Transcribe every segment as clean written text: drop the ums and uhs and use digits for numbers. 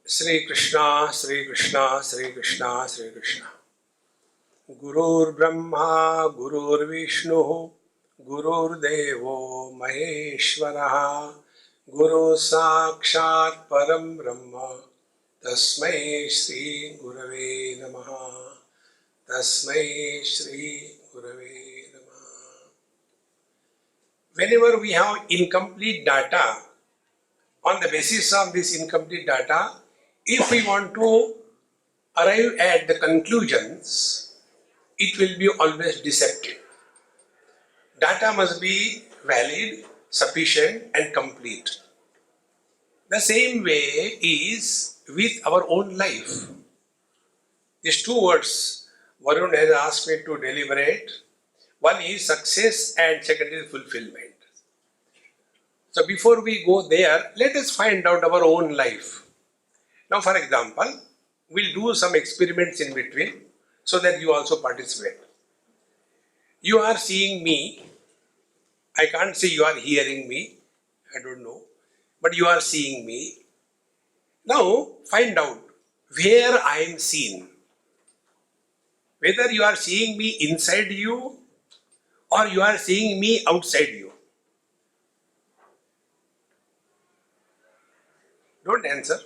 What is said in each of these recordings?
Sri Krishna, Sri Krishna, Sri Krishna, Sri Krishna. Gurur Brahma, Gurur Vishnu, Gurur Devo Maheshwaraha, Guru Sakshat Param Brahma, Tasmai Shri Gurave Namaha, Tasmai Shri Gurave Namaha. Whenever we have incomplete data, on the basis of this incomplete data, if we want to arrive at the conclusions, it will be always deceptive. Data must be valid, sufficient and complete. The same way is with our own life. These two words Varun has asked me to deliberate. One is success and second is fulfillment. So before we go there, let us find out our own life. Now for example, we'll do some experiments in between so that you also participate. You are seeing me. I can't say you are hearing me. I don't know. But you are seeing me. Now find out where I am seen. Whether you are seeing me inside you or you are seeing me outside you. Don't answer.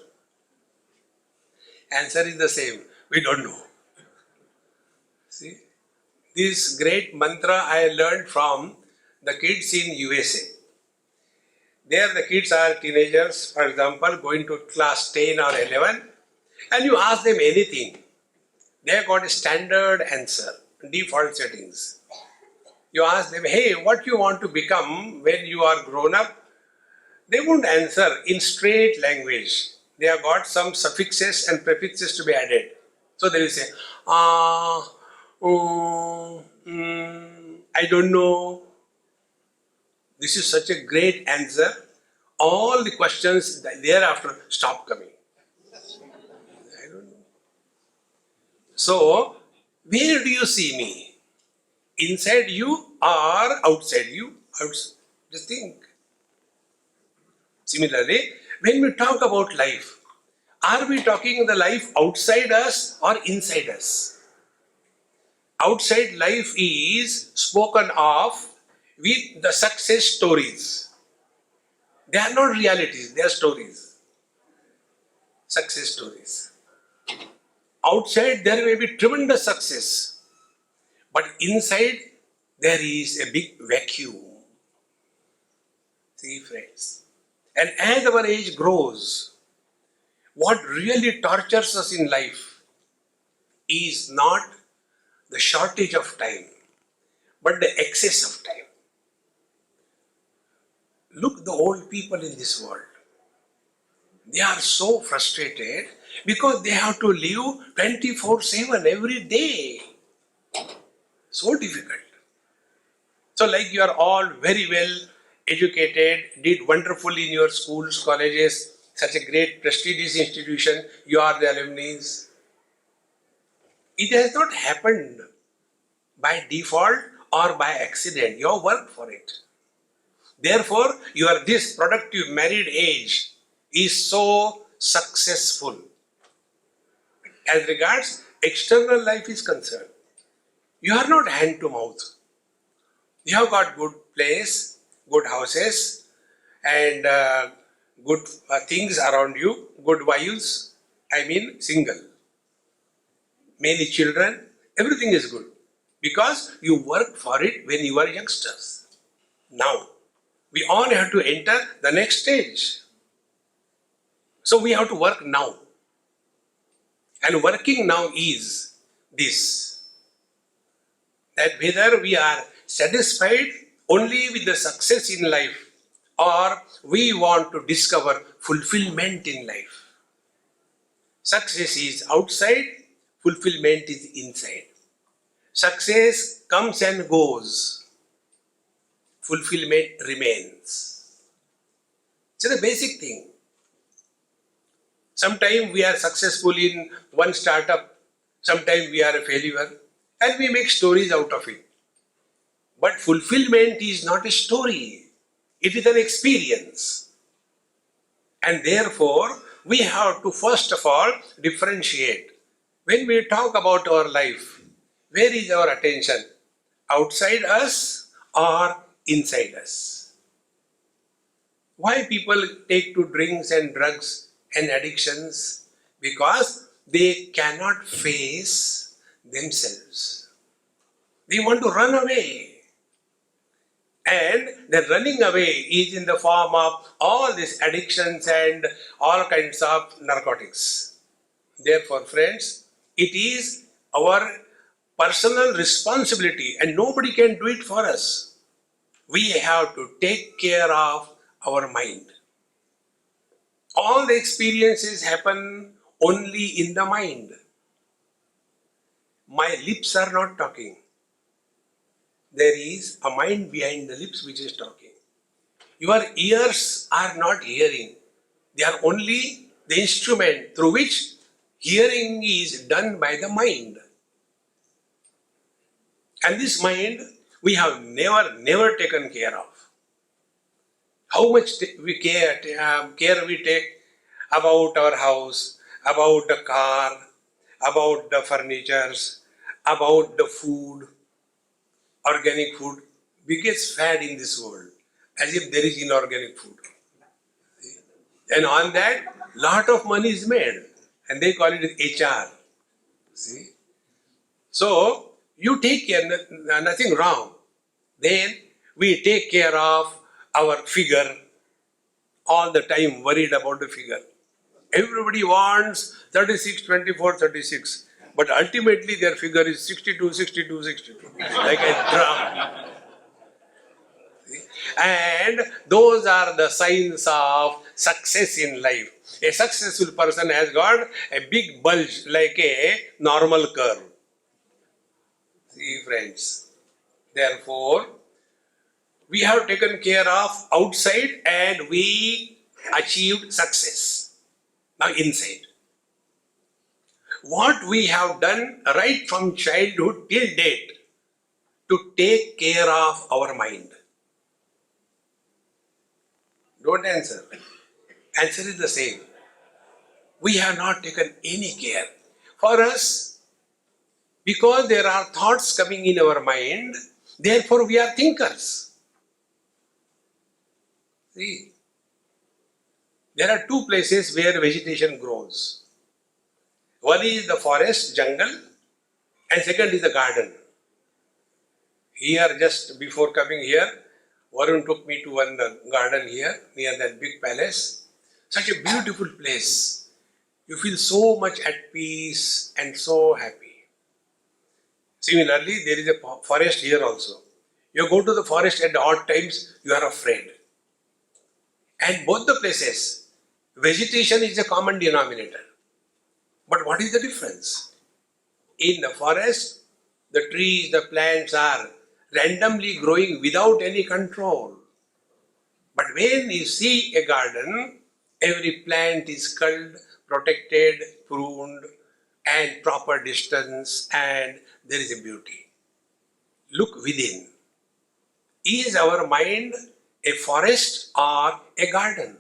Answer is the same. We don't know. See, this great mantra I learned from the kids in USA. There the kids are teenagers, for example, going to class 10 or 11, and you ask them anything. They have got a standard answer, default settings. You ask them, hey, what you want to become when you are grown up? They won't answer in straight language. They have got some suffixes and prefixes to be added. So they will say, I don't know. This is such a great answer. All the questions thereafter stop coming. I don't know. So, where do you see me? Inside you or outside you? Just think. Similarly, when we talk about life, are we talking the life outside us or inside us? Outside life is spoken of with the success stories. They are not realities, they are stories. Success stories. Outside there may be tremendous success, but inside there is a big vacuum. See friends. And as our age grows, what really tortures us in life is not the shortage of time, but the excess of time. Look, the old people in this world, they are so frustrated because they have to live 24/7 every day. So difficult. So like you are all very well educated, did wonderfully in your schools, colleges, such a great prestigious institution, you are the alumni. It has not happened by default or by accident. You have worked for it. Therefore, this productive married age is so successful. As regards external life is concerned, you are not hand to mouth. You have got good place, good houses, and good things around you, good wives, single. Many children, everything is good. Because you worked for it when you were youngsters. Now, we all have to enter the next stage. So we have to work now. And working now is this. That whether we are satisfied only with the success in life or we want to discover fulfillment in life. Success is outside, fulfillment is inside. Success comes and goes. Fulfillment remains. It's a basic thing. Sometimes we are successful in one startup, sometimes we are a failure, and we make stories out of it. But fulfillment is not a story, it is an experience. And therefore, we have to first of all differentiate. When we talk about our life, where is our attention? Outside us or inside us? Why people take to drinks and drugs and addictions? Because they cannot face themselves. They want to run away. And the running away is in the form of all these addictions and all kinds of narcotics. Therefore, friends, it is our personal responsibility and nobody can do it for us. We have to take care of our mind. All the experiences happen only in the mind. My lips are not talking. There is a mind behind the lips which is talking. Your ears are not hearing. They are only the instrument through which hearing is done by the mind. And this mind we have never taken care of. How much care we take about our house, about the car, about the furnitures, about the food, organic food. We get fed in this world as if there is inorganic food. And on that, lot of money is made and they call it HR. See? So, you take care, nothing wrong. Then we take care of our figure, all the time worried about the figure. Everybody wants 36, 24, 36. But ultimately their figure is 62, 62, 62. Like a drum. And those are the signs of success in life. A successful person has got a big bulge like a normal curve. See, friends. Therefore, we have taken care of outside and we achieved success. Now inside. What we have done right from childhood till date to take care of our mind. Don't answer. Answer is the same. We have not taken any care. For us, because there are thoughts coming in our mind, therefore we are thinkers. See, there are two places where vegetation grows. One is the forest, jungle, and second is the garden. Here, just before coming here, Varun took me to one garden here, near that big palace. Such a beautiful place. You feel so much at peace and so happy. Similarly, there is a forest here also. You go to the forest at the odd times, you are afraid. And both the places, vegetation is a common denominator. But what is the difference? In the forest, the trees, the plants are randomly growing without any control. But when you see a garden, every plant is culled, protected, pruned, and proper distance, and there is a beauty. Look within. Is our mind a forest or a garden?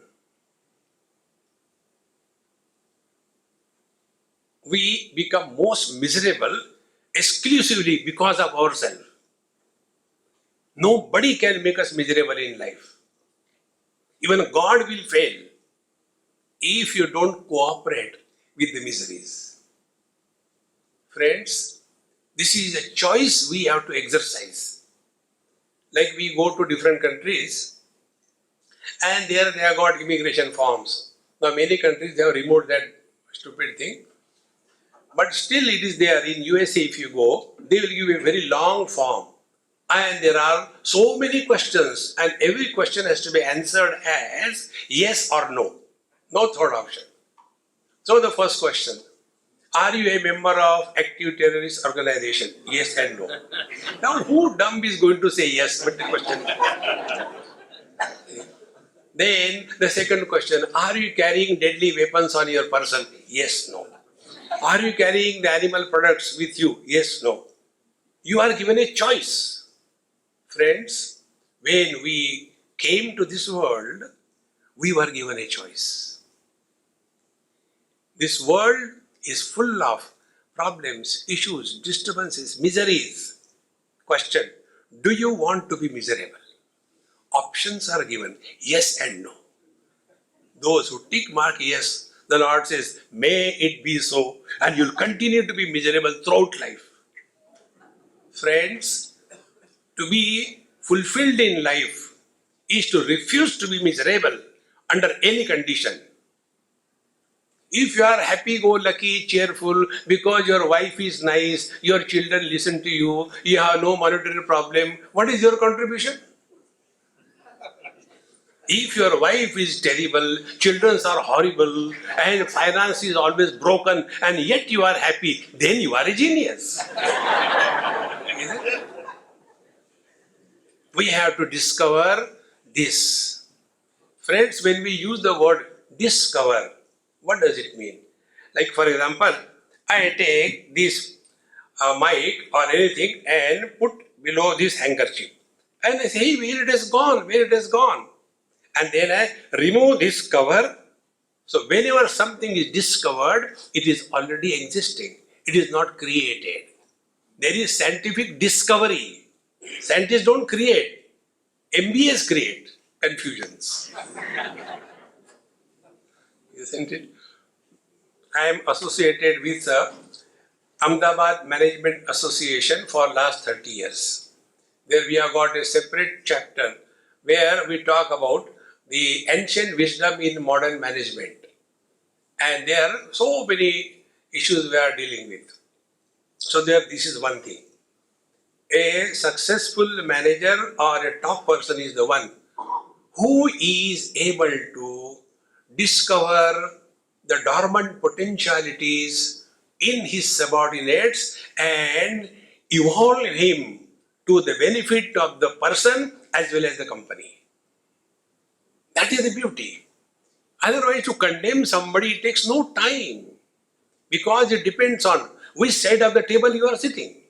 We become most miserable exclusively because of ourselves. Nobody can make us miserable in life. Even God will fail if you don't cooperate with the miseries. Friends, this is a choice we have to exercise. Like we go to different countries and there they have got immigration forms. Now many countries they have removed that stupid thing. But still it is there. In USA if you go, they will give you a very long form. And there are so many questions and every question has to be answered as yes or no. No third option. So the first question, are you a member of active terrorist organization? Yes and no. Now who dumb is going to say yes with the question? Then the second question, are you carrying deadly weapons on your person? Yes, no. Are you carrying the animal products with you? Yes, no. You are given a choice. Friends, when we came to this world, we were given a choice. This world is full of problems, issues, disturbances, miseries. Question, do you want to be miserable? Options are given, yes and no. Those who tick mark yes, the Lord says, may it be so, and you'll continue to be miserable throughout life. Friends, to be fulfilled in life is to refuse to be miserable under any condition. If you are happy-go-lucky, cheerful, because your wife is nice, your children listen to you, you have no monetary problem, what is your contribution? If your wife is terrible, children are horrible, and finance is always broken, and yet you are happy, then you are a genius. Isn't it? We have to discover this. Friends, when we use the word discover, what does it mean? Like, for example, I take this mic or anything and put below this handkerchief. And I say, hey, where it has gone, where it has gone. And then I remove this cover. So whenever something is discovered, it is already existing. It is not created. There is scientific discovery. Scientists don't create. MBAs create confusions. Isn't it? I am associated with Ahmedabad Management Association for last 30 years. There we have got a separate chapter where we talk about the ancient wisdom in modern management. And there are so many issues we are dealing with. So this is one thing. A successful manager or a top person is the one who is able to discover the dormant potentialities in his subordinates and evolve him to the benefit of the person as well as the company. That is the beauty. Otherwise, to condemn somebody it takes no time, because it depends on which side of the table you are sitting.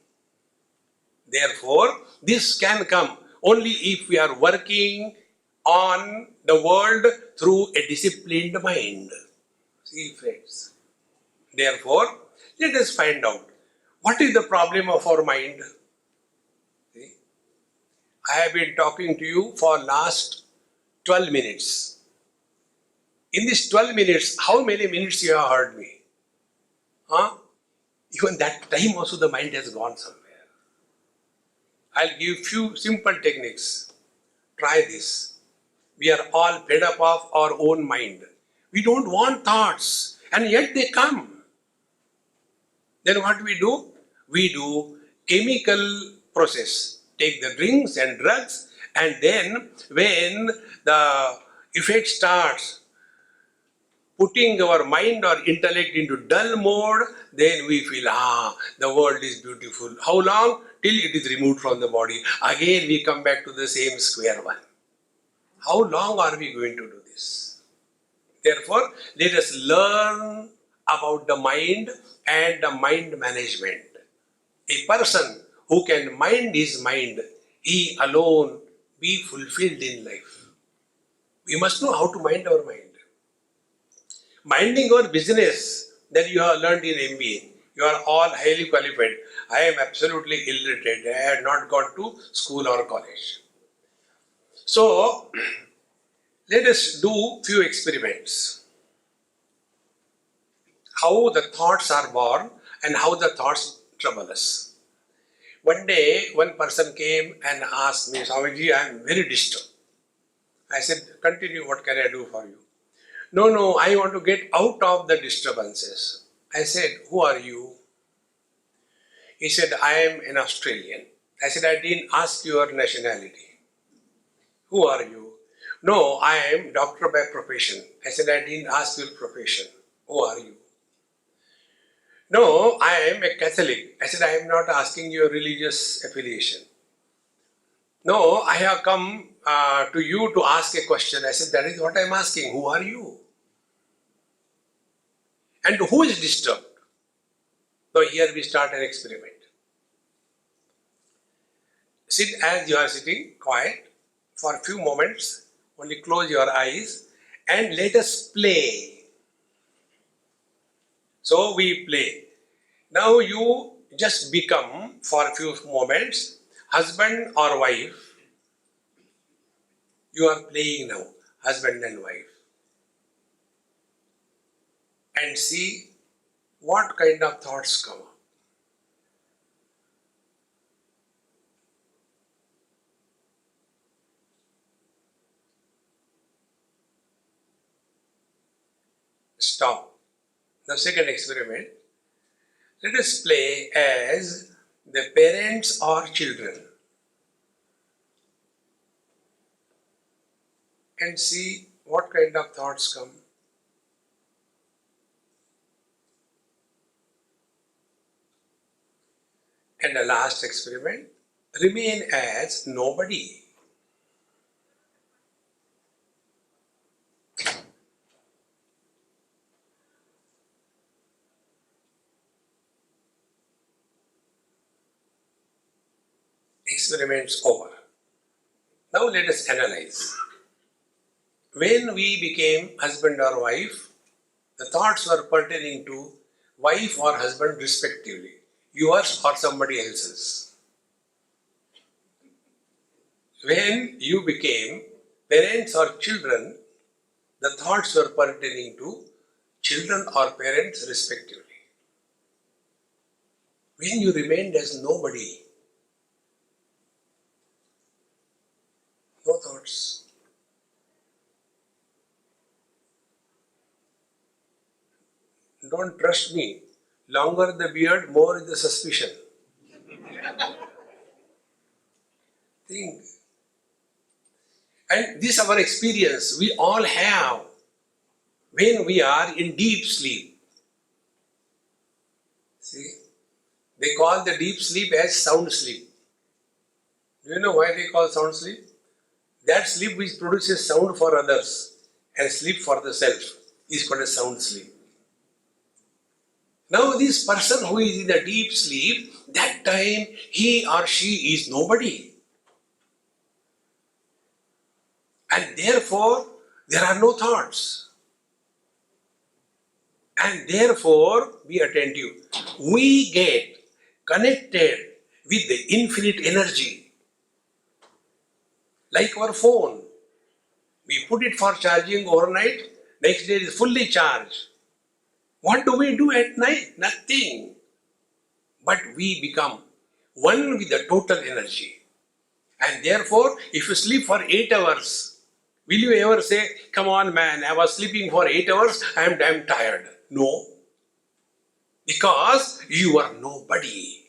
Therefore, this can come only if we are working on the world through a disciplined mind. See, friends. Therefore, let us find out what is the problem of our mind. See? I have been talking to you for last 12 minutes. In these 12 minutes, how many minutes you have heard me? Huh? Even that time also the mind has gone somewhere. I'll give few simple techniques. Try this. We are all fed up of our own mind. We don't want thoughts, and yet they come. Then what do? We do chemical process. Take the drinks and drugs, and then when the effect starts putting our mind or intellect into dull mode, then we feel, the world is beautiful. How long? Till it is removed from the body. Again we come back to the same square one. How long are we going to do this? Therefore, let us learn about the mind and the mind management. A person who can mind his mind, he alone be fulfilled in life. We must know how to mind our mind. Minding our business that you have learned in MBA, you are all highly qualified. I am absolutely illiterate. I have not gone to school or college. So, let us do few experiments. How the thoughts are born and how the thoughts trouble us. One day, one person came and asked me, Swamiji, I am very disturbed. I said, continue, what can I do for you? No, I want to get out of the disturbances. I said, who are you? He said, I am an Australian. I said, I didn't ask your nationality. Who are you? No, I am doctor by profession. I said, I didn't ask your profession. Who are you? No, I am a Catholic. I said, I am not asking your religious affiliation. No, I have come to you to ask a question. I said, that is what I am asking. Who are you? And who is disturbed? So here we start an experiment. Sit as you are sitting, quiet, for a few moments. Only close your eyes and let us play. So we play. Now you just become for a few moments husband or wife. You are playing now, husband and wife. And see what kind of thoughts come up. Stop. The second experiment. Let us play as the parents or children and see what kind of thoughts come. And the last experiment, remain as nobody. Experiments over. Now let us analyze. When we became husband or wife, the thoughts were pertaining to wife or husband respectively, yours or somebody else's. When you became parents or children, the thoughts were pertaining to children or parents respectively. When you remained as nobody, no thoughts. Don't trust me. Longer the beard, more is the suspicion. Think. And this our experience we all have when we are in deep sleep. See, they call the deep sleep as sound sleep. Do you know why they call sound sleep? That sleep which produces sound for others and sleep for the self is called a sound sleep. Now this person who is in the deep sleep, that time he or she is nobody. And therefore, there are no thoughts. And therefore, be attentive. We get connected with the infinite energy. Like our phone. We put it for charging overnight, next day it is fully charged. What do we do at night? Nothing. But we become one with the total energy. And therefore, if you sleep for 8 hours, will you ever say, come on man, I was sleeping for 8 hours, I am damn tired? No. Because you are nobody.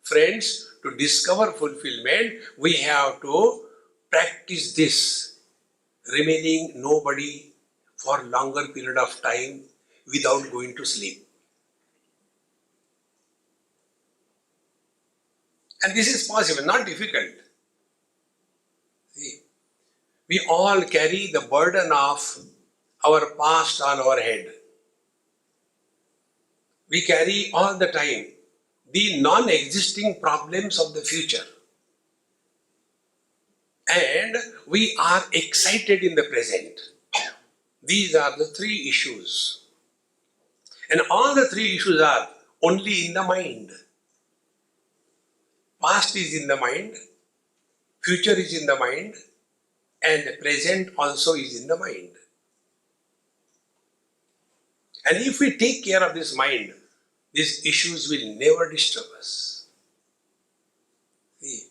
Friends, to discover fulfillment, we have to practice this. Remaining nobody for longer period of time without going to sleep. And this is possible, not difficult. See, we all carry the burden of our past on our head. We carry all the time the non-existing problems of the future. And we are excited in the present. These are the three issues. And all the three issues are only in the mind. Past is in the mind, future is in the mind, and the present also is in the mind. And if we take care of this mind, these issues will never disturb us. See?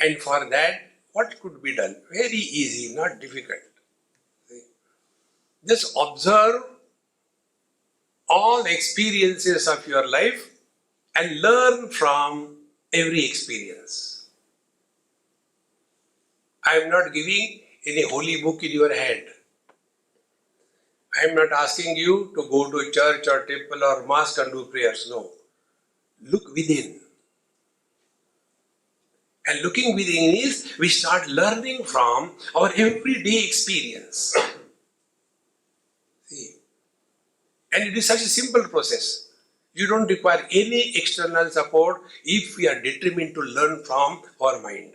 And for that, what could be done? Very easy, not difficult. See? Just observe all experiences of your life and learn from every experience. I am not giving any holy book in your head. I am not asking you to go to a church or temple or mosque and do prayers. No. Look within. And looking within is we start learning from our everyday experience. See? And it is such a simple process. You don't require any external support if we are determined to learn from our mind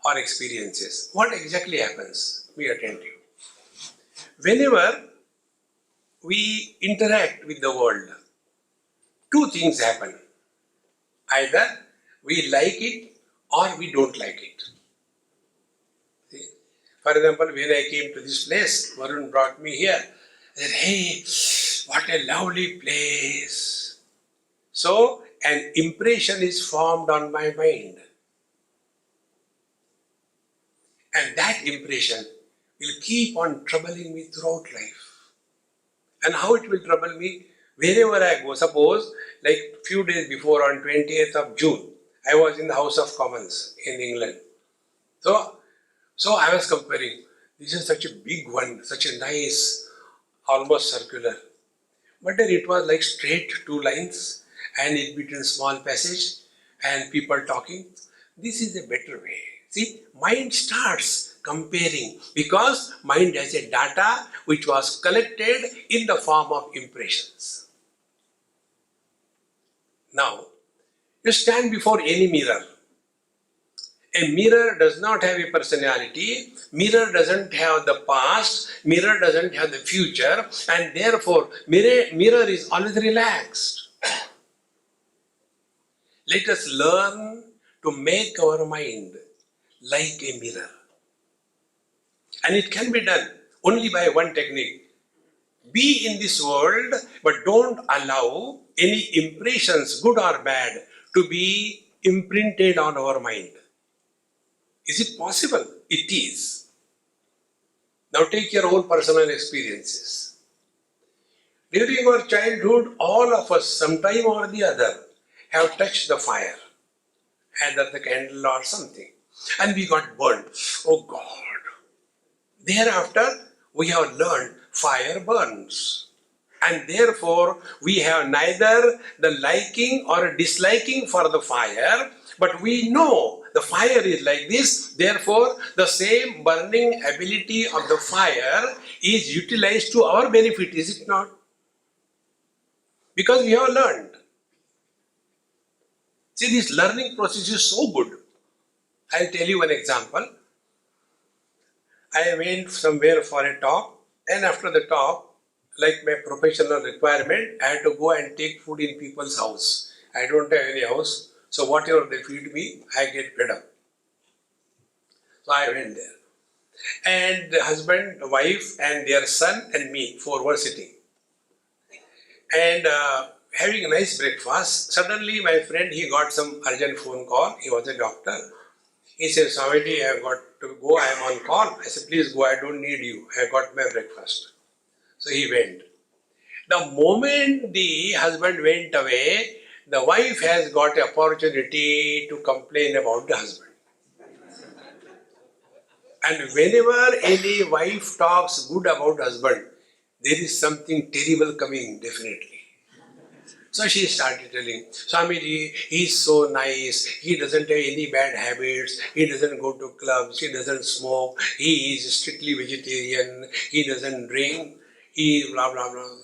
or experiences. What exactly happens? Be attentive. Whenever we interact with the world, two things happen. Either we like it or we don't like it. See? For example, when I came to this place, Varun brought me here. I said, hey, what a lovely place. So, an impression is formed on my mind. And that impression will keep on troubling me throughout life. And how it will trouble me? Wherever I go, suppose, like few days before on 20th of June, I was in the House of Commons in England. So I was comparing, this is such a big one, such a nice, almost circular. But then it was like straight two lines and in between small passage and people talking. This is a better way. See, mind starts comparing because mind has a data which was collected in the form of impressions. Now, you stand before any mirror. A mirror does not have a personality, mirror doesn't have the past, mirror doesn't have the future, and therefore mirror is always relaxed. Let us learn to make our mind like a mirror. And it can be done only by one technique. Be in this world, but don't allow any impressions, good or bad, to be imprinted on our mind. Is it possible? It is. Now take your own personal experiences. During our childhood, all of us, sometime or the other, have touched the fire, either the candle or something, and we got burned. Oh God! Thereafter, we have learned fire burns. And therefore, we have neither the liking or disliking for the fire, but we know the fire is like this. Therefore, the same burning ability of the fire is utilized to our benefit, is it not? Because we have learned. See, this learning process is so good. I'll tell you one example. I went somewhere for a talk, and after the talk, like my professional requirement, I had to go and take food in people's house. I don't have any house, so whatever they feed me, I get fed up. So I went there. And the husband, the wife, and their son and me, four were sitting. And having a nice breakfast, suddenly my friend, he got some urgent phone call. He was a doctor. He said, Swami, I have got to go, I am on call. I said, please go, I don't need you. I got my breakfast. So he went. The moment the husband went away, the wife has got an opportunity to complain about the husband. And whenever any wife talks good about husband, there is something terrible coming, definitely. So she started telling, Swamiji, he's so nice, he doesn't have any bad habits, he doesn't go to clubs, he doesn't smoke, he is strictly vegetarian, he doesn't drink, he blah blah blah.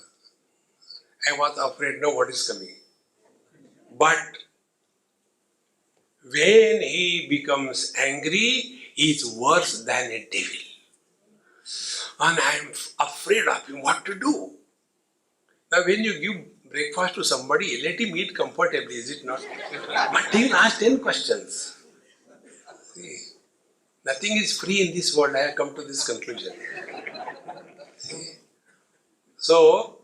I was afraid, no, what is coming? But when he becomes angry, he is worse than a devil. And I am afraid of him, what to do? Now when you give breakfast to somebody, let him eat comfortably, is it not? But he will ask 10 questions. See, nothing is free in this world, I have come to this conclusion. See? So,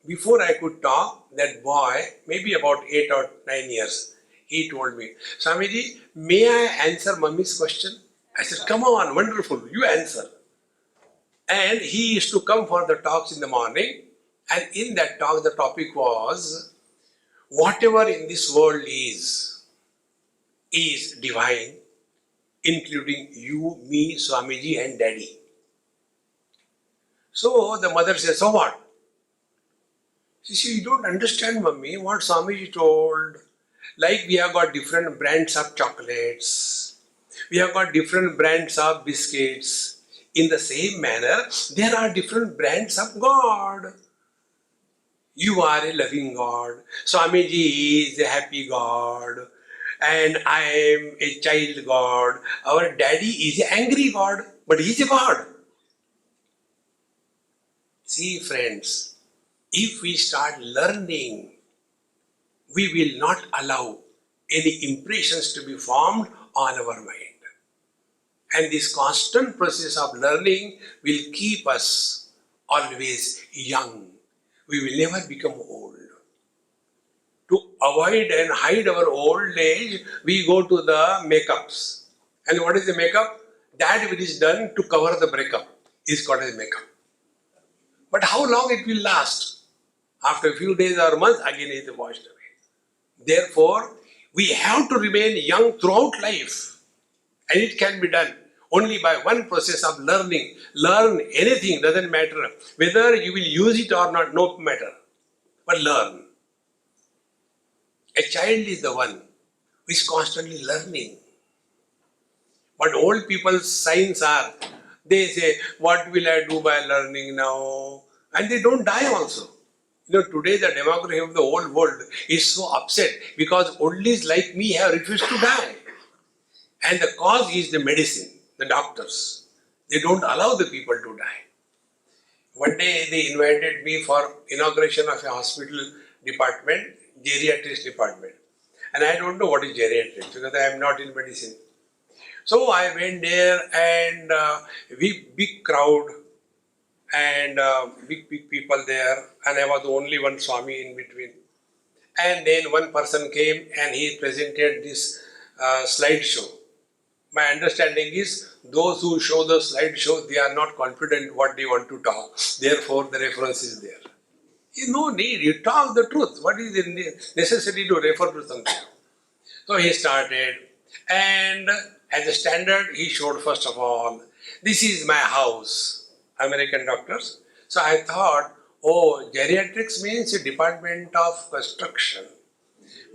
before I could talk, that boy, maybe about 8 or 9 years, he told me, Swamiji, may I answer mummy's question? I said, come on, wonderful, you answer. And he used to come for the talks in the morning. And in that talk, the topic was, whatever in this world is divine, including you, me, Swamiji and Daddy. So the mother says, so what? She says, you don't understand, Mummy, what Swamiji told. Like we have got different brands of chocolates, we have got different brands of biscuits. In the same manner, there are different brands of God. You are a loving God. Swamiji is a happy God. And I am a child God. Our daddy is an angry God. But he is a God. See friends, if we start learning, we will not allow any impressions to be formed on our mind. And this constant process of learning will keep us always young. We will never become old. To avoid and hide our old age, we go to the makeups. And what is the makeup? That which is done to cover the breakup is called as makeup. But how long it will last? After a few days or months, again it is washed away. Therefore, we have to remain young throughout life. And it can be done only by one process of learning. Learn anything, doesn't matter. Whether you will use it or not, no matter. But learn. A child is the one who is constantly learning. But old people's signs are, they say, what will I do by learning now? And they don't die also. You know, today the demography of the whole world is so upset because oldies like me have refused to die. And the cause is the medicine, the doctors. They don't allow the people to die. One day they invited me for inauguration of a hospital department, geriatrics department. And I don't know what is geriatrics because I am not in medicine. So I went there and big crowd and big people there, and I was the only one Swami in between. And then one person came and he presented this slideshow. My understanding is those who show the slideshow, they are not confident what they want to talk. Therefore, the reference is there. There is no need. You talk the truth. What is the necessity to refer to something? So he started, and as a standard, he showed first of all, this is my house, American doctors. So I thought, oh, geriatrics means a department of construction.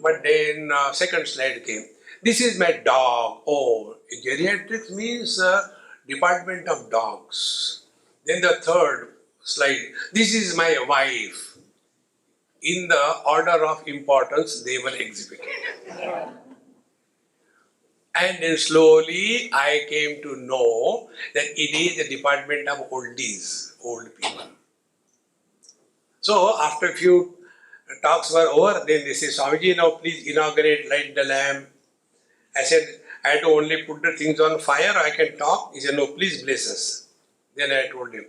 But then second slide came. This is my dog. Oh, geriatrics means department of dogs. Then the third slide. This is my wife. In the order of importance, they were exhibited. And then slowly I came to know that it is the department of oldies, old people. So after a few talks were over, then they say, Swamiji, now please inaugurate, light the lamp. I said, I had to only put the things on fire, I can talk. He said, no, please bless us. Then I told him,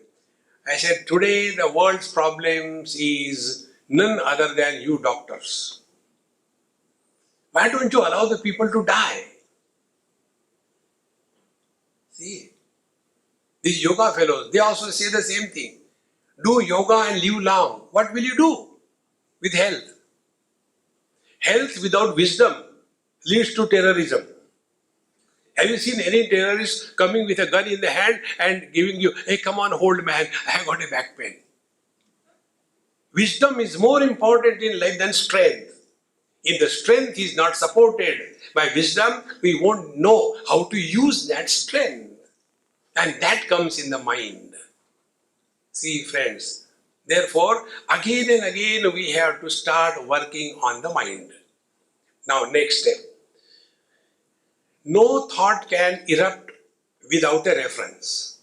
I said, today the world's problems is none other than you doctors. Why don't you allow the people to die? See, these yoga fellows, they also say the same thing. Do yoga and live long. What will you do with health? Health without wisdom leads to terrorism. Have you seen any terrorist coming with a gun in the hand and giving you, hey, come on, hold man, I have got a back pain. Wisdom is more important in life than strength. If the strength is not supported by wisdom, we won't know how to use that strength. And that comes in the mind. See, friends, therefore, again and again we have to start working on the mind. Now, next step. No thought can erupt without a reference.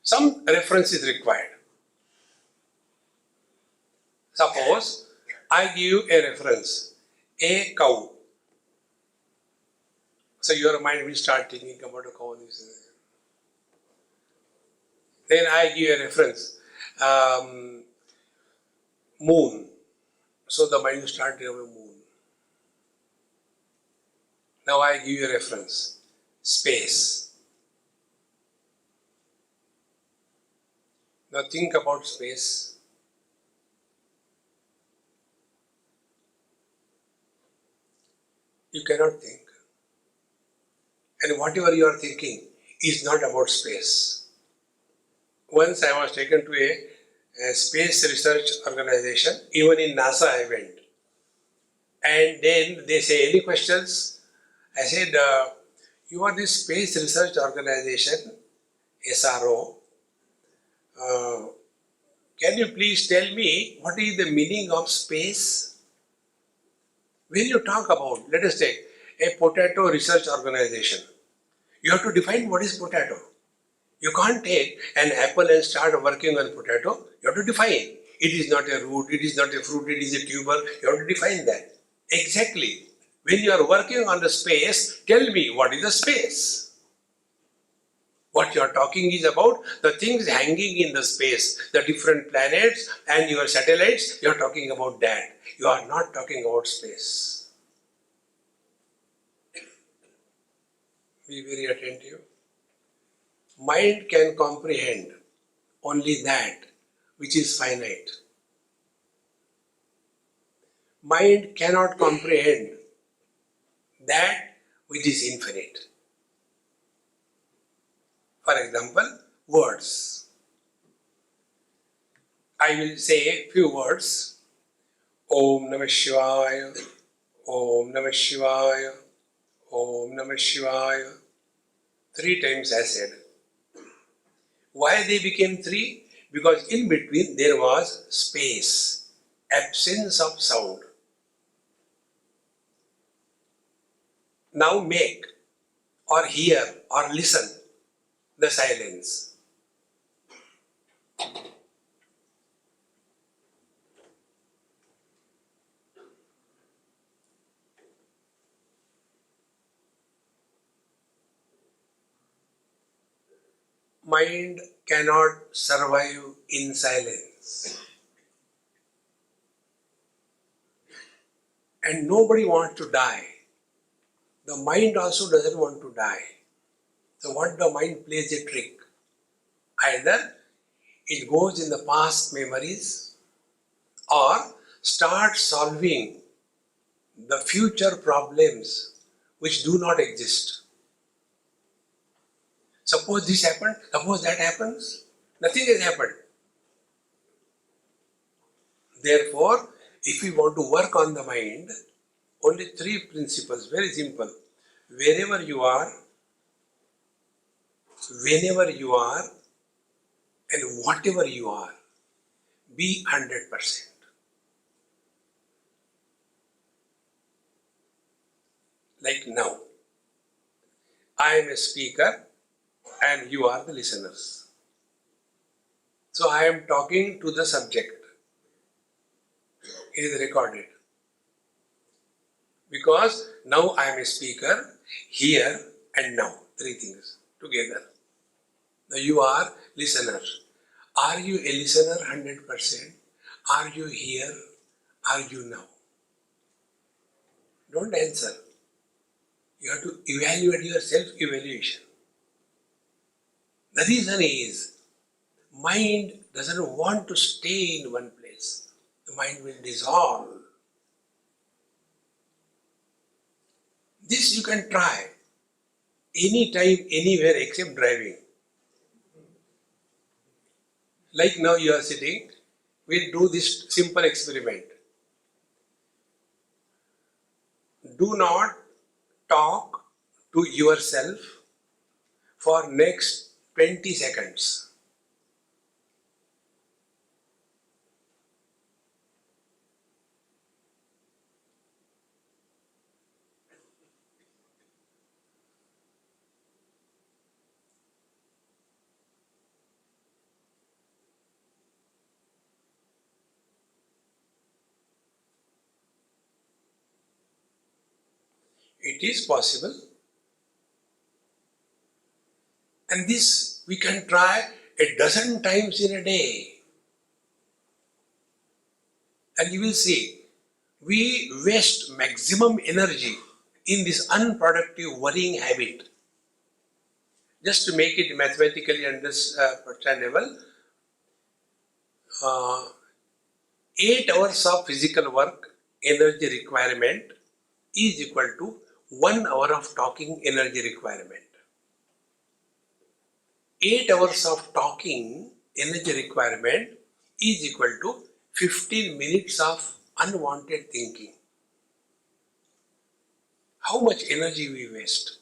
Some reference is required. Suppose I give a reference, a cow. So your mind will start thinking about a cow. Then I give a reference, moon. So the mind will start thinking about moon. Now I give you a reference, space. Now think about space. You cannot think. And whatever you are thinking is not about space. Once I was taken to a space research organization, even in NASA I went. And then they say, any questions? I said, you are this space research organization, SRO. Can you please tell me what is the meaning of space? When you talk about, let us take a potato research organization, you have to define what is potato. You can't take an apple and start working on potato. You have to define. It is not a root, it is not a fruit, it is a tuber. You have to define that. Exactly. When you are working on the space, tell me what is the space. What you are talking is about the things hanging in the space, the different planets and your satellites. You are talking about that. You are not talking about space. Be very attentive. Mind can comprehend only that which is finite. Mind cannot comprehend that which is infinite. For example, words. I will say few words. Om Namah Shivaya, Om Namah Shivaya, Om Namah Shivaya. 3 times I said. Why they became 3? Because in between there was space, absence of sound. Now make or hear or listen the silence. Mind cannot survive in silence. And nobody wants to die. The mind also doesn't want to die. So what the mind plays a trick. Either it goes in the past memories or starts solving the future problems which do not exist. Suppose this happened, suppose that happens, nothing has happened. Therefore, if we want to work on the mind, only 3 principles, very simple. Wherever you are, whenever you are, and whatever you are, be 100%. Like now, I am a speaker and you are the listeners. So I am talking to the subject. It is recorded. Because now I am a speaker, here and now. 3 things together. Now you are listener. Are you a listener 100%? Are you here? Are you now? Don't answer. You have to evaluate your self-evaluation. The reason is, mind doesn't want to stay in one place. The mind will dissolve. This you can try anytime, anywhere except driving. Like now you are sitting, we'll do this simple experiment. Do not talk to yourself for next 20 seconds. It is possible. And this we can try a dozen times in a day. And you will see, we waste maximum energy in this unproductive worrying habit. Just to make it mathematically understandable, 8 hours of physical work energy requirement is equal to 1 hour of talking energy requirement. 8 hours of talking energy requirement is equal to 15 minutes of unwanted thinking. How much energy we waste?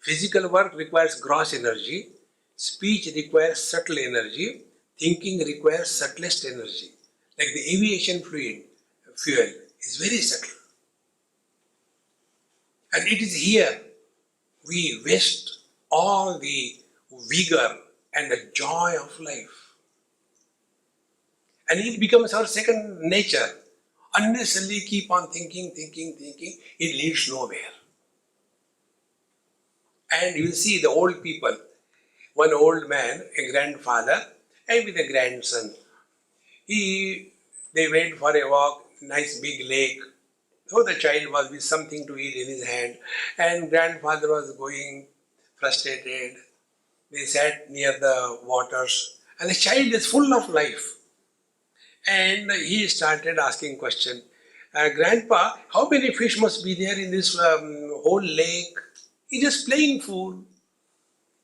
Physical work requires gross energy, speech requires subtle energy, thinking requires subtlest energy. Like the aviation fuel is very subtle. And it is here we waste all the vigor and the joy of life. And it becomes our second nature. Unnecessarily keep on thinking, it leads nowhere. And you will see the old people, one old man, a grandfather, and with a grandson. They went for a walk, nice big lake. So the child was with something to eat in his hand, and grandfather was going frustrated. They sat near the waters, and the child is full of life. And he started asking question. Grandpa, how many fish must be there in this whole lake? He just playing fool.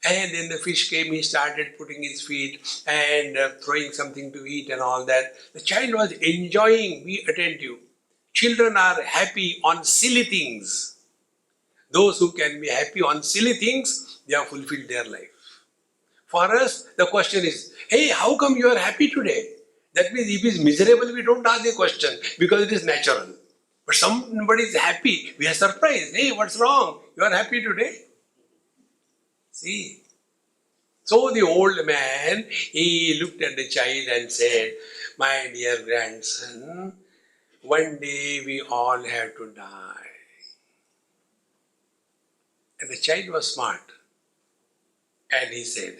And then the fish came, he started putting his feet and throwing something to eat and all that. The child was enjoying, be attentive. Children are happy on silly things. Those who can be happy on silly things, they have fulfilled their life. For us, the question is, hey, how come you are happy today? That means if he is miserable, we don't ask the question because it is natural. But somebody is happy, we are surprised. Hey, what's wrong? You are happy today? See. So the old man, he looked at the child and said, my dear grandson, one day we all have to die. And the child was smart. And he said,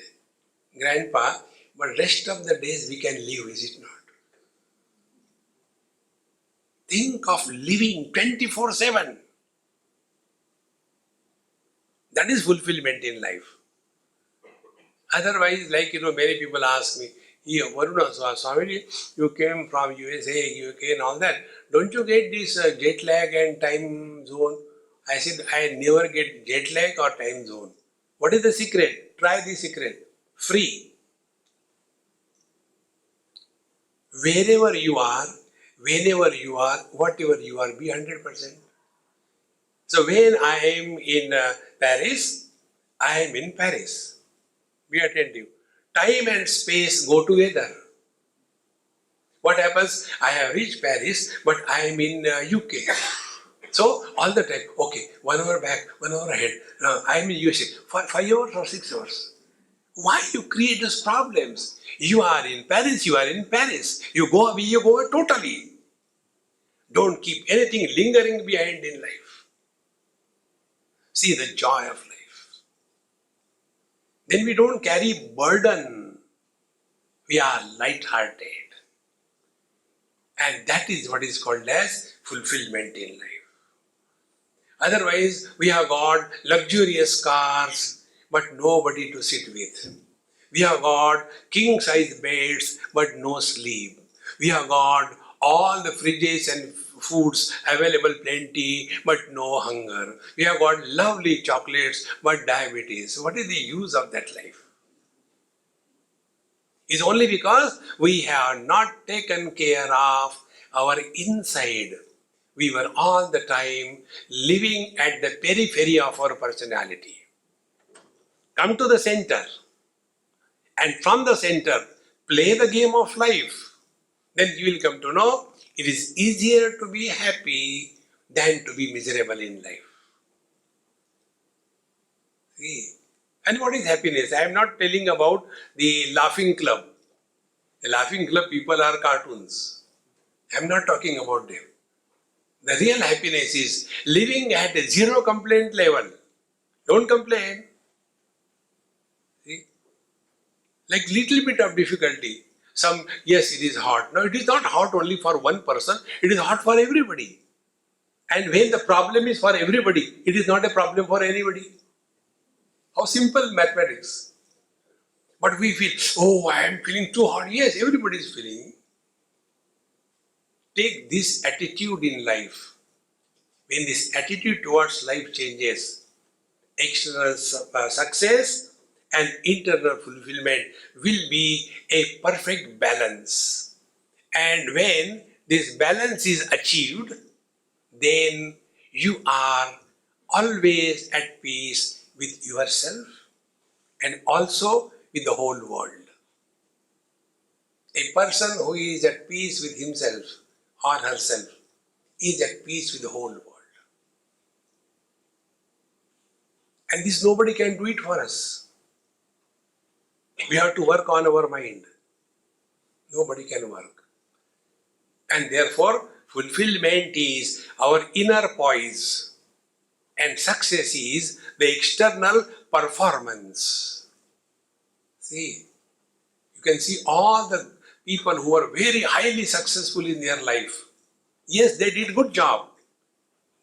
Grandpa, but rest of the days we can live, is it not? Think of living 24/7. That is fulfillment in life. Otherwise, many people ask me, Varuna, Swami, you came from USA, UK and all that. Don't you get this jet lag and time zone? I said, I never get jet lag or time zone. What is the secret? Try the secret. Free. Wherever you are, whenever you are, whatever you are, be 100%. So when I am in Paris, I am in Paris. Be attentive. Time and space go together. What happens? I have reached Paris, but I am in UK. So all the time, okay, 1 hour back, 1 hour ahead. I am in USA for 5 hours or 6 hours. Why you create these problems? You are in Paris, you are in Paris. You go away, you go away totally. Don't keep anything lingering behind in life. See the joy of life. Then we don't carry burden. We are light-hearted. And that is what is called as fulfillment in life. Otherwise, we have got luxurious cars, but nobody to sit with. We have got king-size beds, but no sleep. We have got all the fridges and foods available plenty, but no hunger. We have got lovely chocolates, but diabetes. What is the use of that life? It's only because we have not taken care of our inside. We were all the time living at the periphery of our personality. Come to the center, and from the center, play the game of life. Then you will come to know it is easier to be happy than to be miserable in life. See? And what is happiness? I am not telling about the laughing club. The laughing club people are cartoons. I am not talking about them. The real happiness is living at a zero complaint level. Don't complain. See? Like little bit of difficulty. Yes, it is hot. No, it is not hot only for one person. It is hot for everybody. And when the problem is for everybody, it is not a problem for anybody. How simple mathematics. But we feel, oh, I am feeling too hot. Yes, everybody is feeling. Take this attitude in life. When this attitude towards life changes, external success and internal fulfillment will be a perfect balance. And when this balance is achieved, then you are always at peace with yourself and also with the whole world. A person who is at peace with himself or herself is at peace with the whole world. And this nobody can do it for us. We have to work on our mind. Nobody can work. And therefore, fulfillment is our inner poise. And success is the external performance. See, you can see all the people who are very highly successful in their life. Yes, they did good job.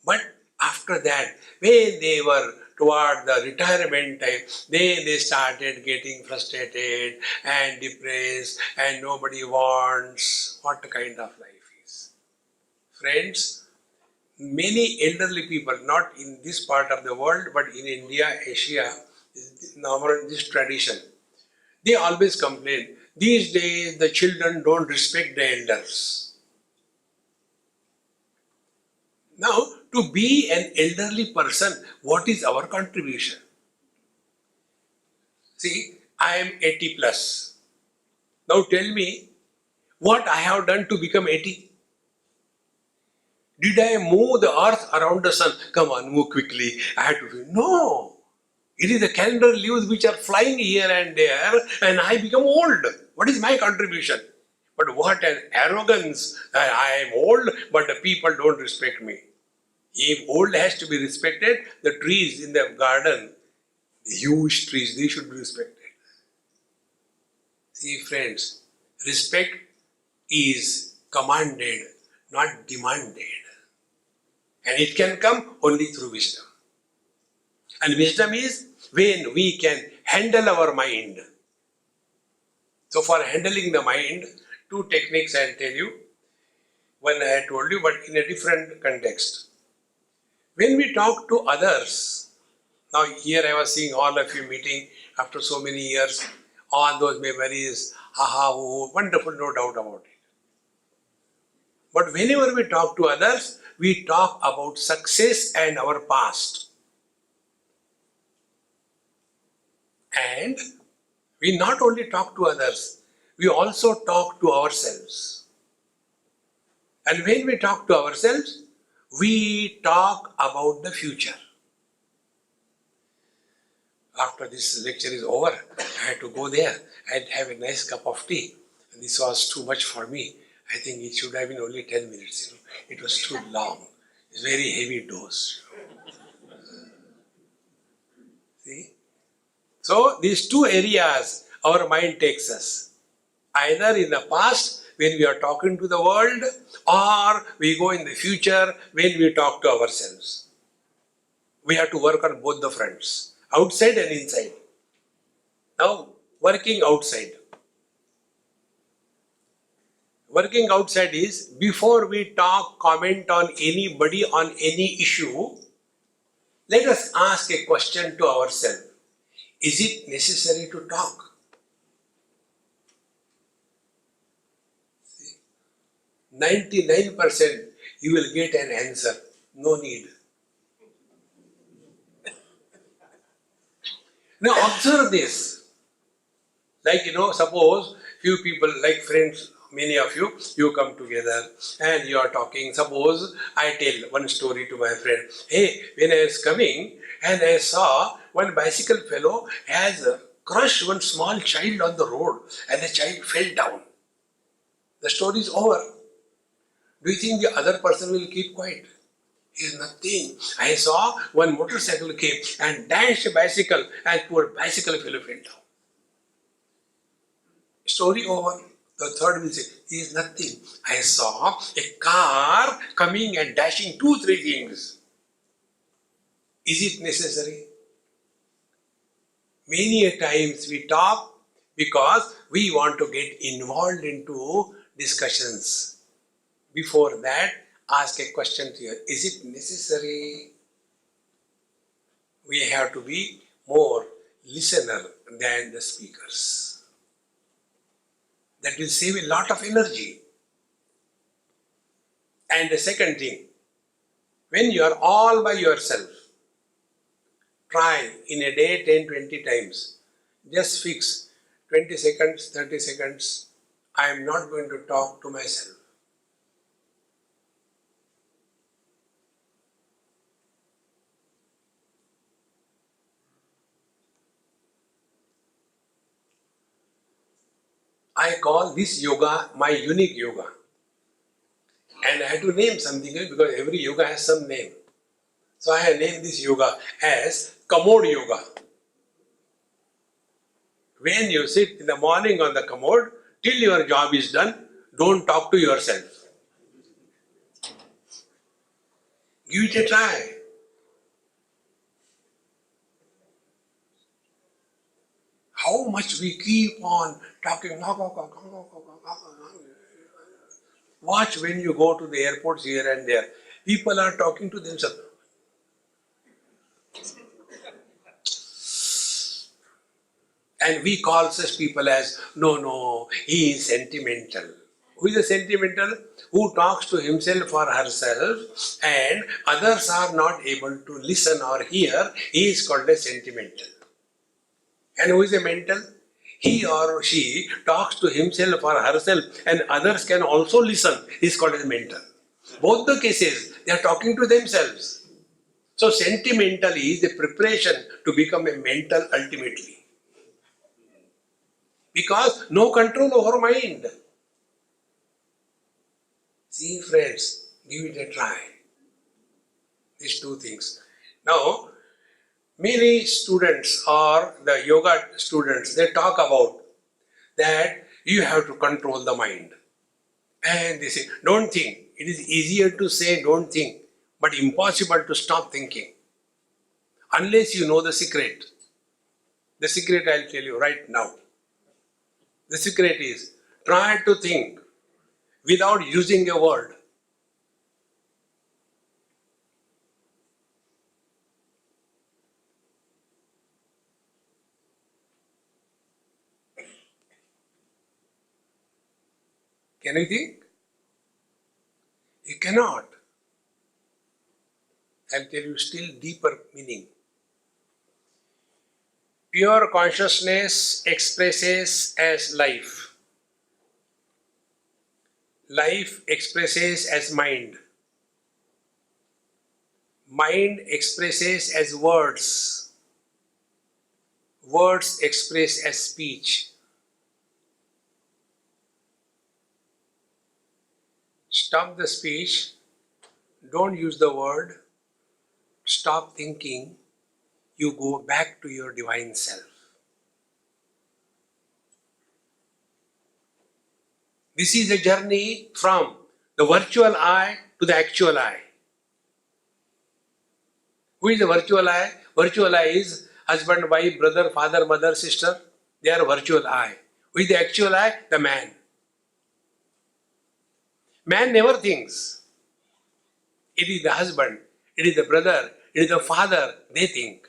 But after that, when they were toward the retirement time, then they started getting frustrated and depressed and nobody wants. What kind of life is? Friends, many elderly people, not in this part of the world, but in India, Asia, this tradition, they always complain, these days the children don't respect the elders. Now, to be an elderly person, what is our contribution? See, I am 80 plus. Now tell me, what I have done to become 80? Did I move the earth around the sun? Come on, move quickly. I had to do. No. It is the calendar leaves which are flying here and there, and I become old. What is my contribution? But what an arrogance. I am old, but the people don't respect me. If old has to be respected, the trees in the garden, the huge trees, they should be respected. See, friends, respect is commanded, not demanded. And it can come only through wisdom. And wisdom is when we can handle our mind. So for handling the mind, two techniques I'll tell you. One I told you, but in a different context. When we talk to others, now here I was seeing all of you meeting after so many years, all those memories, wonderful, no doubt about it. But whenever we talk to others, we talk about success and our past. And we not only talk to others, we also talk to ourselves. And when we talk to ourselves, we talk about the future. After this lecture is over, I had to go there and have a nice cup of tea. And this was too much for me. I think it should have been only 10 minutes. It was too long. It's a very heavy dose. See? So these two areas our mind takes us. Either in the past when we are talking to the world, or we go in the future when we talk to ourselves. We have to work on both the fronts, outside and inside. Now, working outside. Working outside is, before we talk, comment on anybody on any issue, let us ask a question to ourselves. Is it necessary to talk? 99% you will get an answer. No need. Now observe this. Like, suppose few people, like friends, many of you, you come together and you are talking. Suppose I tell one story to my friend. Hey, when I was coming and I saw one bicycle fellow has crushed one small child on the road and the child fell down. The story is over. Do you think the other person will keep quiet? He is nothing. I saw one motorcycle came and dashed a bicycle and poor bicycle fellow fell down. Story over. The third will say, he is nothing. I saw a car coming and dashing 2-3 things. Is it necessary? Many a times we talk because we want to get involved into discussions. Before that, ask a question to you. Is it necessary? We have to be more listener than the speakers. That will save a lot of energy. And the second thing, when you are all by yourself, try in a day 10-20 times. Just fix 20 seconds, 30 seconds. I am not going to talk to myself. I call this yoga my unique yoga. And I had to name something because every yoga has some name. So I have named this yoga as commode yoga. When you sit in the morning on the commode, till your job is done, don't talk to yourself. Give it a try. How much we keep on talking. Watch when you go to the airports here and there. People are talking to themselves. And we call such people as, no, he is sentimental. Who is a sentimental? Who talks to himself or herself and others are not able to listen or hear, he is called a sentimental. And who is a mental? He or she talks to himself or herself and others can also listen, he is called a mental. Both the cases, they are talking to themselves. So sentimental is the preparation to become a mental ultimately. Because no control over mind. See friends, give it a try. These two things. Now, many students or the yoga students, they talk about that you have to control the mind. And they say, don't think. It is easier to say don't think, but impossible to stop thinking. Unless you know the secret. The secret I'll tell you right now. The secret is try to think without using a word. Can you think? You cannot. I'll tell you still deeper meaning. Pure consciousness expresses as life. Life expresses as mind. Mind expresses as words. Words express as speech. Stop the speech. Don't use the word. Stop thinking. You go back to your divine self. This is a journey from the virtual I to the actual I. Who is the virtual I? Virtual I is husband, wife, brother, father, mother, sister. They are virtual I. Who is the actual I? The man. Man never thinks. It is the husband, it is the brother, it is the father, they think.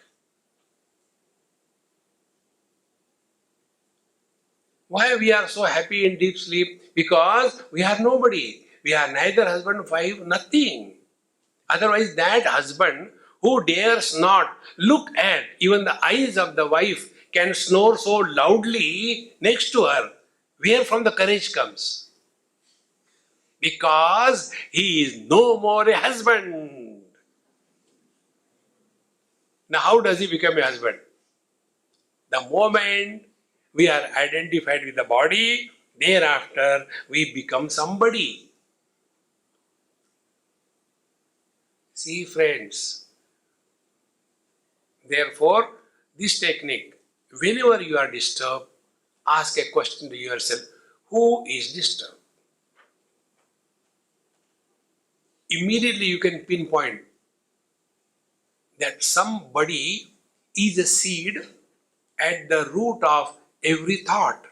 Why we are so happy in deep sleep? Because we are nobody. We are neither husband, wife, nothing. Otherwise, that husband who dares not look at even the eyes of the wife can snore so loudly next to her. Where from the courage comes? Because he is no more a husband. Now, how does he become a husband? The moment we are identified with the body, thereafter we become somebody. See friends, therefore this technique, whenever you are disturbed, ask a question to yourself, who is disturbed? Immediately you can pinpoint that somebody is a seed at the root of every thought.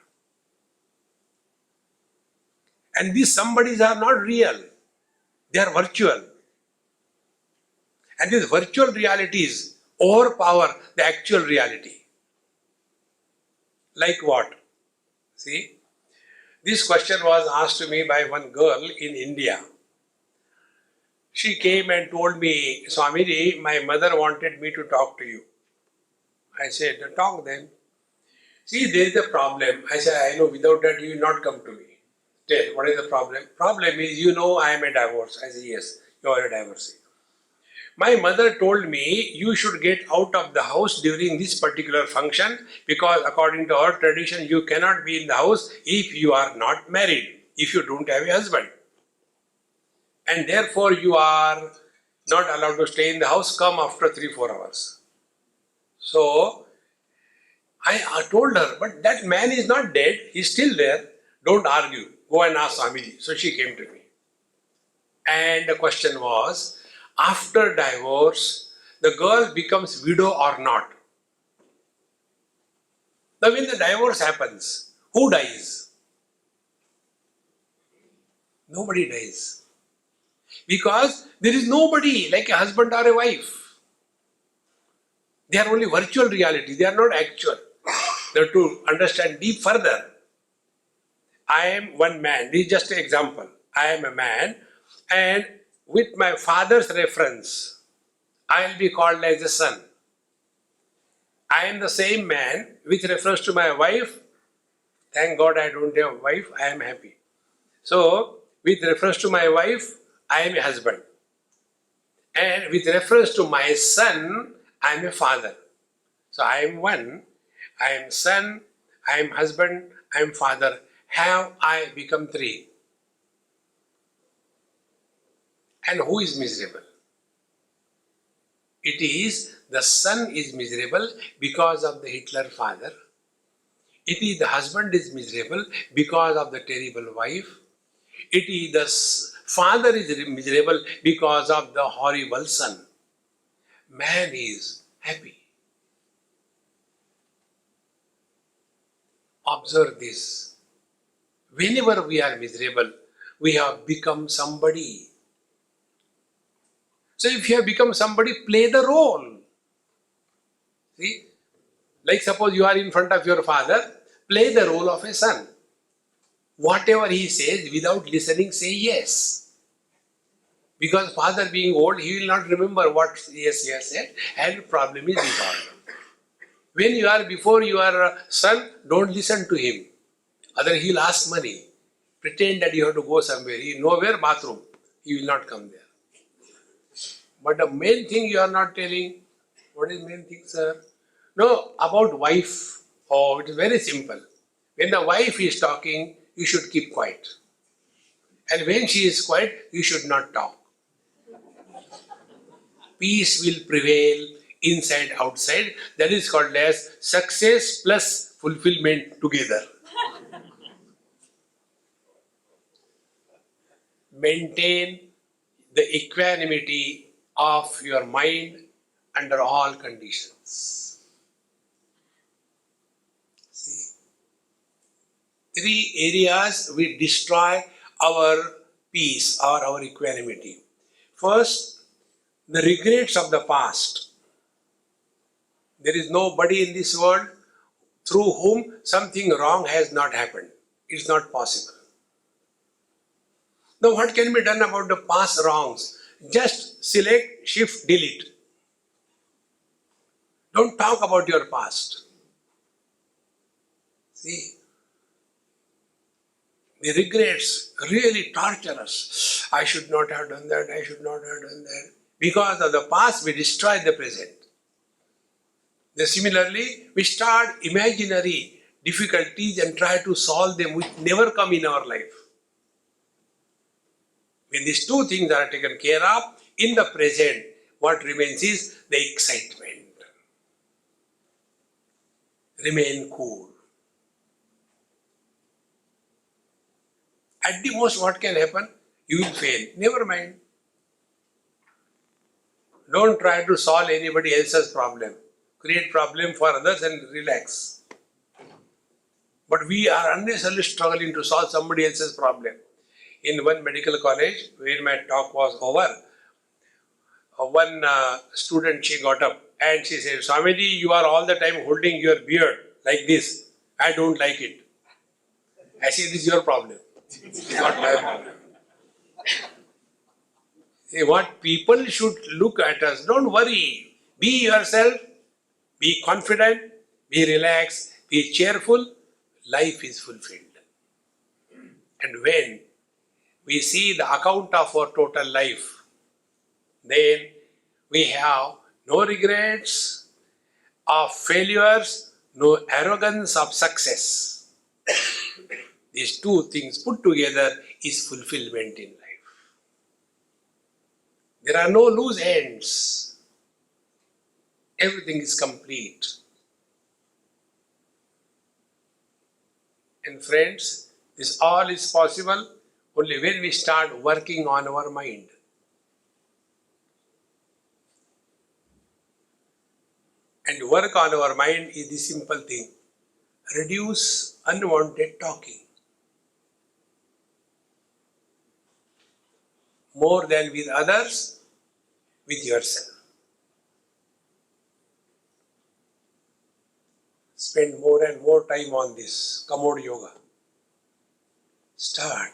And these somebodies are not real, they are virtual. And these virtual realities overpower the actual reality. Like what? See, this question was asked to me by one girl in India. She came and told me, Swamiji, my mother wanted me to talk to you. I said, talk then. See, there is a problem. I said, I know, without that you will not come to me. Tell, what is the problem? Problem is, you know I am a divorce. I said, yes, you are a divorcee. My mother told me you should get out of the house during this particular function because according to our tradition you cannot be in the house if you are not married, if you don't have a husband. And therefore you are not allowed to stay in the house, come after 3-4 hours. So I told her, but that man is not dead, he's still there, don't argue, go and ask Swamiji. So she came to me. And the question was, after divorce, the girl becomes widow or not? Now when the divorce happens, who dies? Nobody dies. Because there is nobody like a husband or a wife. They are only virtual reality, they are not actual. Now to understand deep further, I am one man, this is just an example. I am a man and with my father's reference, I will be called as a son. I am the same man with reference to my wife. Thank God I don't have a wife, I am happy. So, with reference to my wife, I am a husband. And with reference to my son, I am a father. So, I am one, I am son, I am husband, I am father. Have I become three? And who is miserable? It is the son is miserable because of the Hitler father. It is the husband is miserable because of the terrible wife. It is the father is miserable because of the horrible son. Man is happy. Observe this. Whenever we are miserable, we have become somebody. So if you have become somebody, play the role. See? Like suppose you are in front of your father, play the role of a son. Whatever he says, without listening, say yes. Because father being old, he will not remember what yes he has said and problem is resolved. When you are before your son, don't listen to him. Otherwise he will ask money. Pretend that you have to go somewhere. He nowhere bathroom. He will not come there. But the main thing you are not telling. What is main thing, sir? No, about wife. Oh, it is very simple. When the wife is talking, you should keep quiet. And when she is quiet, you should not talk. Peace will prevail inside, outside. That is called as success plus fulfillment together. Maintain the equanimity of your mind under all conditions. See, three areas we destroy our peace or our equanimity. First, the regrets of the past. There is nobody in this world through whom something wrong has not happened. It's not possible. Now what can be done about the past wrongs? Just select, shift, delete. Don't talk about your past. See, the regrets really torture us. I should not have done that, I should not have done that. Because of the past, we destroy the present. Similarly, we start imaginary difficulties and try to solve them which never come in our life. When these two things are taken care of, in the present, what remains is the excitement. Remain cool. At the most, what can happen? You will fail. Never mind. Don't try to solve anybody else's problem. Create problem for others and relax. But we are unnecessarily struggling to solve somebody else's problem. In one medical college, when my talk was over, one student, she got up and she said, Swamiji, you are all the time holding your beard like this. I don't like it. I said, this is your problem. It's not my problem. See, what people should look at us, don't worry. Be yourself, be confident, be relaxed, be cheerful. Life is fulfilled. And when we see the account of our total life, then We have no regrets of failures, no arrogance of success. These two things put together is fulfillment in life. There are no loose ends. Everything is complete. And friends, this all is possible only when we start working on our mind. And work on our mind is the simple thing. Reduce unwanted talking. More than with others, with yourself. Spend more and more time on this commode yoga. Start.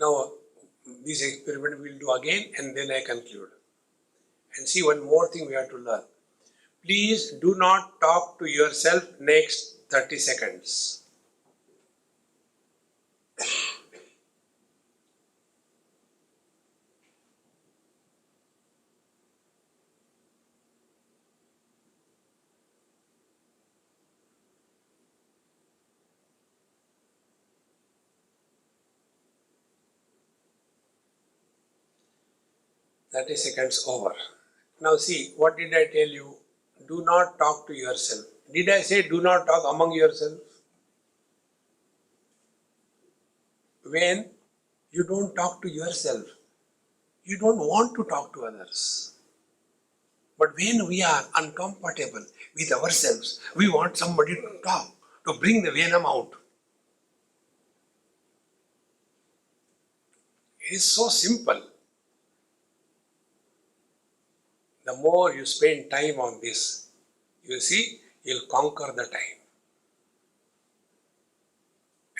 Now, this experiment we'll do again and then I conclude. And see, one more thing we have to learn. Please do not talk to yourself next 30 seconds. 30 seconds over. Now see, what did I tell you? Do not talk to yourself. Did I say do not talk among yourself? When you don't talk to yourself, you don't want to talk to others. But when we are uncomfortable with ourselves, we want somebody to talk, to bring the venom out. It is so simple. The more you spend time on this, you see, you'll conquer the time.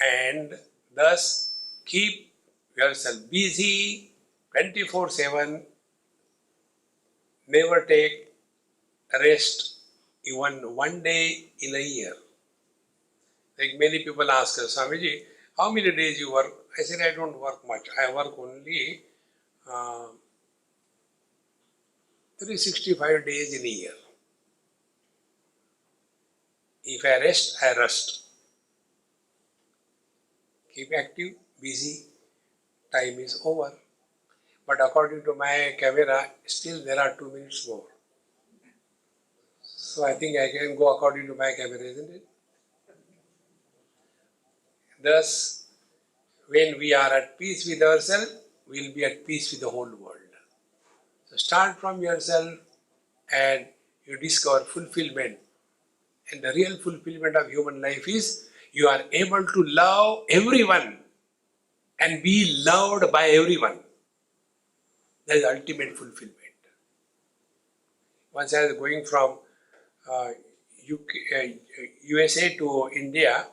And thus, keep yourself busy 24/7. Never take rest even one day in a year. Like many people ask us, Swamiji, how many days you work? I said, I don't work much. I work only 365 days in a year. If I rest, I rest. Keep active, busy, time is over. But according to my camera, still there are 2 minutes more. So I think I can go according to my camera, isn't it? Thus, when we are at peace with ourselves, we will be at peace with the whole world. So start from yourself and you discover fulfillment. And the real fulfillment of human life is you are able to love everyone and be loved by everyone. That is ultimate fulfillment. Once I was going from USA to India,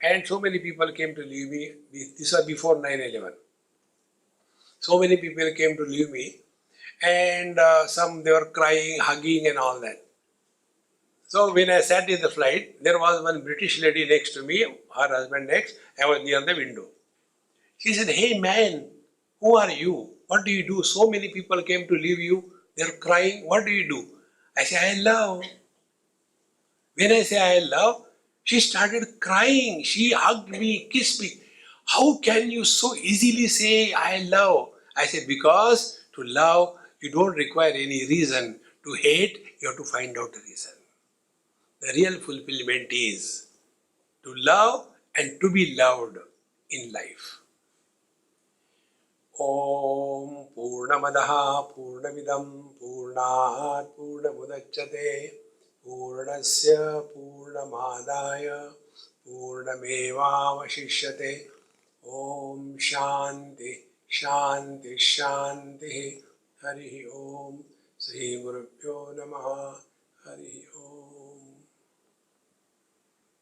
and so many people came to leave me. This was before 9/11. So many people came to leave me, and some they were crying, hugging, and all that. So when I sat in the flight, there was one British lady next to me, her husband next. I was near the window. She said, "Hey man, who are you? What do you do? So many people came to leave you. They're crying. What do you do?" I say, "I love." When I say I love, she started crying. She hugged me, kissed me. How can you so easily say I love? I said, because to love, you don't require any reason. To hate, you have to find out the reason. The real fulfillment is to love and to be loved in life. Om Purnamadaha Purnamidam Purnat Purnamudachyate Purnasya Purnamadaya Purnamevavashishyate. Om Shanti Shanti Shanti. Hari Om. Sri Gurubhyo Namaha. Hari Om.